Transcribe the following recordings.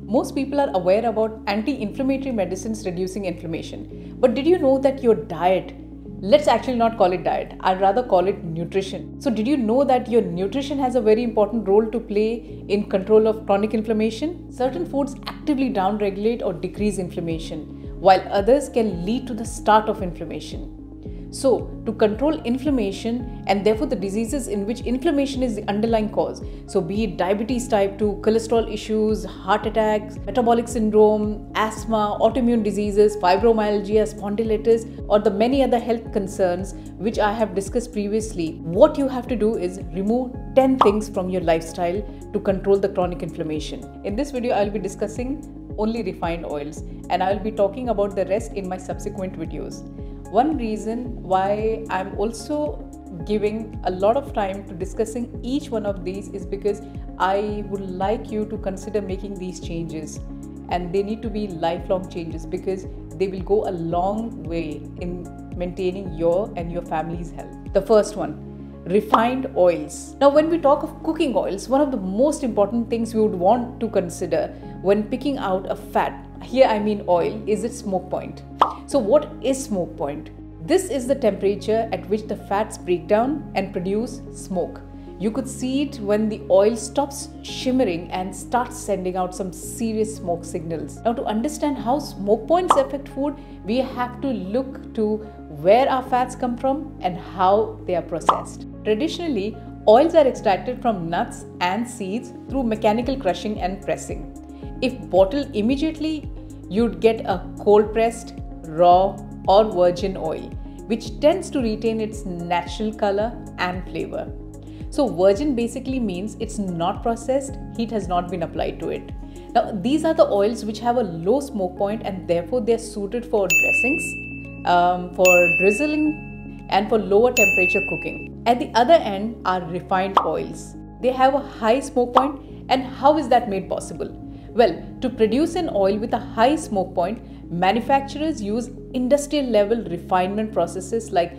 Most people are aware about anti-inflammatory medicines reducing inflammation. But did you know that your diet, let's actually not call it diet, I'd rather call it nutrition. So did you know that your nutrition has a very important role to play in control of chronic inflammation? Certain foods actively downregulate or decrease inflammation, while others can lead to the start of inflammation. So, to control inflammation and therefore the diseases in which inflammation is the underlying cause, so be it diabetes type 2, cholesterol issues, heart attacks, metabolic syndrome, asthma, autoimmune diseases, fibromyalgia, spondylitis, or the many other health concerns which I have discussed previously, what you have to do is remove 10 things from your lifestyle to control the chronic inflammation. In this video, I will be discussing only refined oils, and I will be talking about the rest in my subsequent videos. One reason why I'm also giving a lot of time to discussing each one of these is because I would like you to consider making these changes, and they need to be lifelong changes because they will go a long way in maintaining your and your family's health. The first one, refined oils. Now, when we talk of cooking oils, one of the most important things we would want to consider when picking out a fat, here I mean oil, is its smoke point. So what is smoke point? This is the temperature at which the fats break down and produce smoke. You could see it when the oil stops shimmering and starts sending out some serious smoke signals. Now, to understand how smoke points affect food, we have to look to where our fats come from and how they are processed. Traditionally, oils are extracted from nuts and seeds through mechanical crushing and pressing. If bottled immediately, you'd get a cold pressed, raw or virgin oil, which tends to retain its natural color and flavor. So virgin basically means it's not processed, heat has not been applied to it. Now, these are the oils which have a low smoke point and therefore they are suited for dressings, for drizzling and for lower temperature cooking. At the other end are refined oils. They have a high smoke point, and how is that made possible? Well, to produce an oil with a high smoke point, manufacturers use industrial level refinement processes like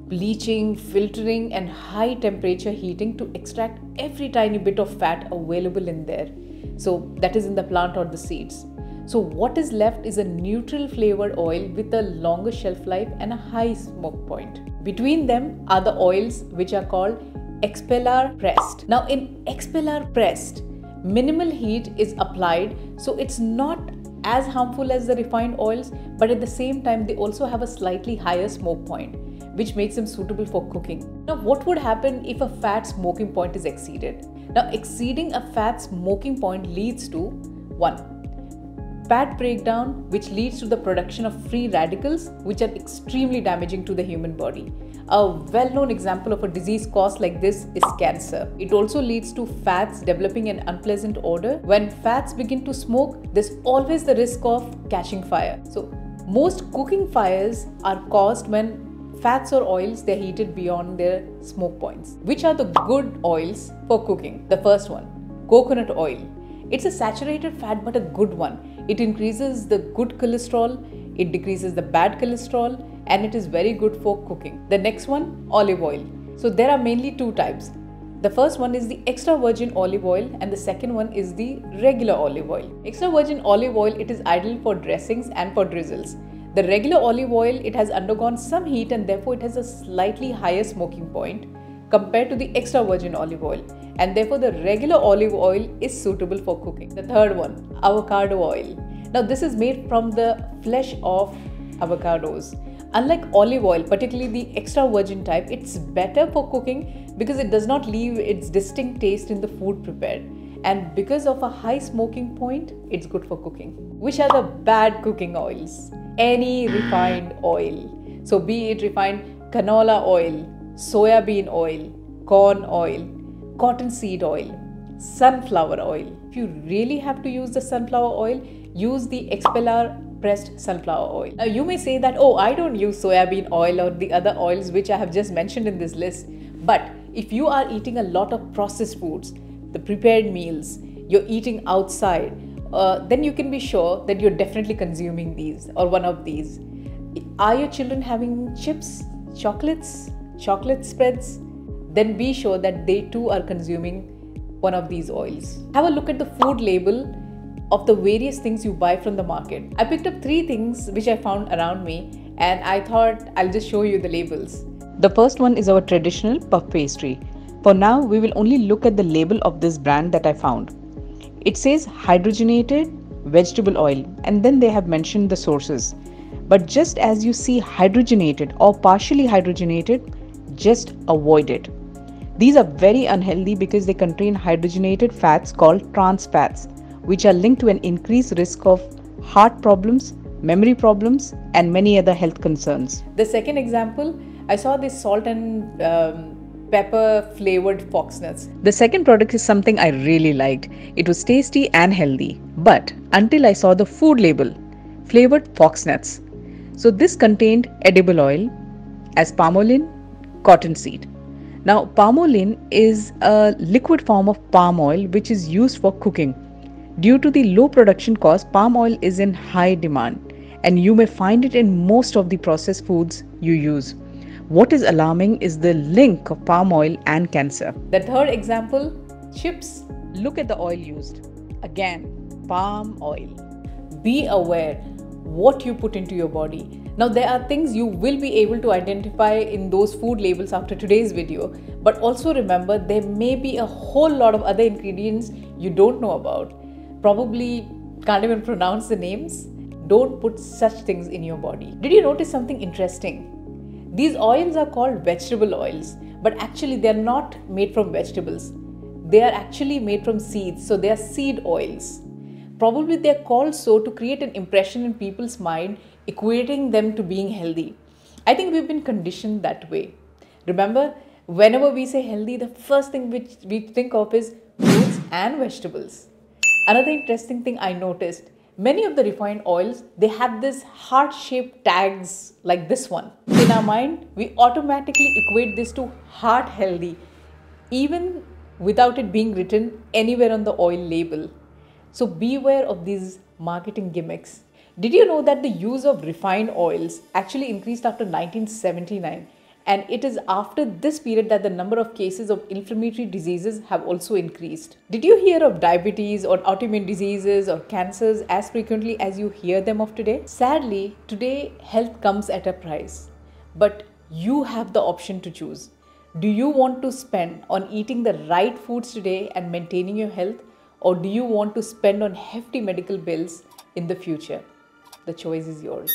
bleaching, filtering and high temperature heating to extract every tiny bit of fat available in there. So that is in the plant or the seeds. So what is left is a neutral flavored oil with a longer shelf life and a high smoke point. Between them are the oils which are called expeller pressed. Now in expeller pressed, minimal heat is applied, so it's not as harmful as the refined oils, but at the same time they also have a slightly higher smoke point, which makes them suitable for cooking. Now, what would happen if a fat smoking point is exceeded? Now, exceeding a fat smoking point leads to 1. Fat breakdown, which leads to the production of free radicals, which are extremely damaging to the human body. A well-known example of a disease caused like this is cancer. It also leads to fats developing an unpleasant odor. When fats begin to smoke, there's always the risk of catching fire. So most cooking fires are caused when fats or oils, they're heated beyond their smoke points. Which are the good oils for cooking? The first one, coconut oil. It's a saturated fat but a good one. It increases the good cholesterol, it decreases the bad cholesterol, and it is very good for cooking. The next one, olive oil. So there are mainly two types. The first one is the extra virgin olive oil and the second one is the regular olive oil. Extra virgin olive oil, it is ideal for dressings and for drizzles. The regular olive oil, it has undergone some heat and therefore it has a slightly higher smoking point compared to the extra virgin olive oil, and therefore the regular olive oil is suitable for cooking. The third one, avocado oil. Now this is made from the flesh of avocados. Unlike olive oil, particularly the extra virgin type, it's better for cooking because it does not leave its distinct taste in the food prepared. And because of a high smoking point, it's good for cooking. Which are the bad cooking oils? Any refined oil. So be it refined canola oil, soya bean oil, corn oil, cottonseed oil, sunflower oil. If you really have to use the sunflower oil, use the expeller pressed sunflower oil. Now you may say that, oh, I don't use soya bean oil or the other oils which I have just mentioned in this list. But if you are eating a lot of processed foods, the prepared meals, you're eating outside, then you can be sure that you're definitely consuming these or one of these. Are your children having chips, chocolates, chocolate spreads? Then be sure that they too are consuming one of these oils. Have a look at the food label of the various things you buy from the market. I picked up 3 things which I found around me, and I thought I'll just show you the labels. The first one is our traditional puff pastry. For now, we will only look at the label of this brand that I found. It says hydrogenated vegetable oil, and then they have mentioned the sources. But just as you see hydrogenated or partially hydrogenated, just avoid it. These are very unhealthy because they contain hydrogenated fats called trans fats, which are linked to an increased risk of heart problems, memory problems, and many other health concerns. The second example, I saw this salt and pepper flavored fox nuts. The second product is something I really liked. It was tasty and healthy, but until I saw the food label, flavored fox nuts. So this contained edible oil as palmolin, cottonseed. Now palmolin is a liquid form of palm oil which is used for cooking. Due to the low production cost, palm oil is in high demand, and you may find it in most of the processed foods you use. What is alarming is the link of palm oil and cancer. The third example, chips. Look at the oil used. Again, palm oil. Be aware what you put into your body. Now there are things you will be able to identify in those food labels after today's video, but also remember there may be a whole lot of other ingredients you don't know about. Probably can't even pronounce the names. Don't put such things in your body. Did you notice something interesting? These oils are called vegetable oils, but actually they are not made from vegetables. They are actually made from seeds, so they are seed oils. Probably they are called so to create an impression in people's mind, equating them to being healthy. I think we've been conditioned that way. Remember, whenever we say healthy, the first thing which we think of is fruits and vegetables. Another interesting thing I noticed, many of the refined oils, they have this heart-shaped tags like this one. In our mind, we automatically equate this to heart healthy, even without it being written anywhere on the oil label. So beware of these marketing gimmicks. Did you know that the use of refined oils actually increased after 1979? And it is after this period that the number of cases of inflammatory diseases have also increased. Did you hear of diabetes or autoimmune diseases or cancers as frequently as you hear them of today? Sadly, today health comes at a price, but you have the option to choose. Do you want to spend on eating the right foods today and maintaining your health, or do you want to spend on hefty medical bills in the future? The choice is yours.